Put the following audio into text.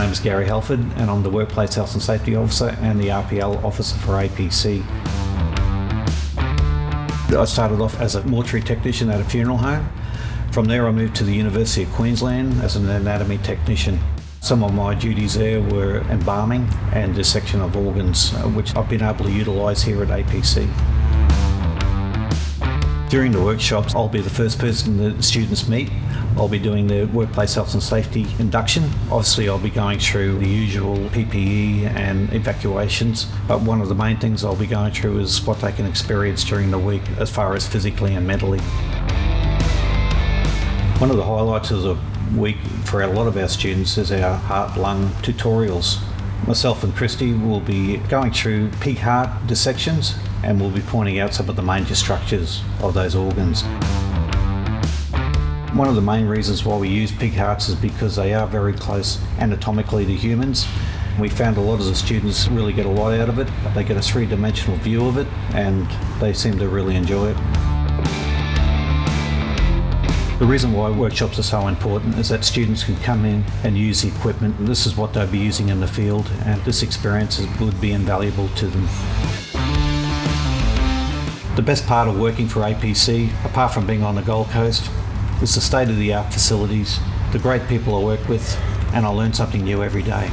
name is Gary Halford and I'm the Workplace Health and Safety Officer and the RPL Officer for APC. I started off as a mortuary technician at a funeral home. From there I moved to the University of Queensland as an anatomy technician. Some of my duties there were embalming and dissection of organs, which I've been able to utilise here at APC. During the workshops, I'll be the first person that students meet. I'll be doing the workplace health and safety induction. Obviously, I'll be going through the usual PPE and evacuations, but one of the main things I'll be going through is what they can experience during the week as far as physically and mentally. One of the highlights of the week for a lot of our students is our heart-lung tutorials. Myself and Christy will be going through pig heart dissections and we'll be pointing out some of the major structures of those organs. One of the main reasons why we use pig hearts is because they are very close anatomically to humans. We found a lot of the students really get a lot out of it. They get a three-dimensional view of it and they seem to really enjoy it. The reason why workshops are so important is that students can come in and use the equipment. This is what they'll be using in the field and this experience would be invaluable to them. The best part of working for APC, apart from being on the Gold Coast, is the state-of-the-art facilities, the great people I work with, and I learn something new every day.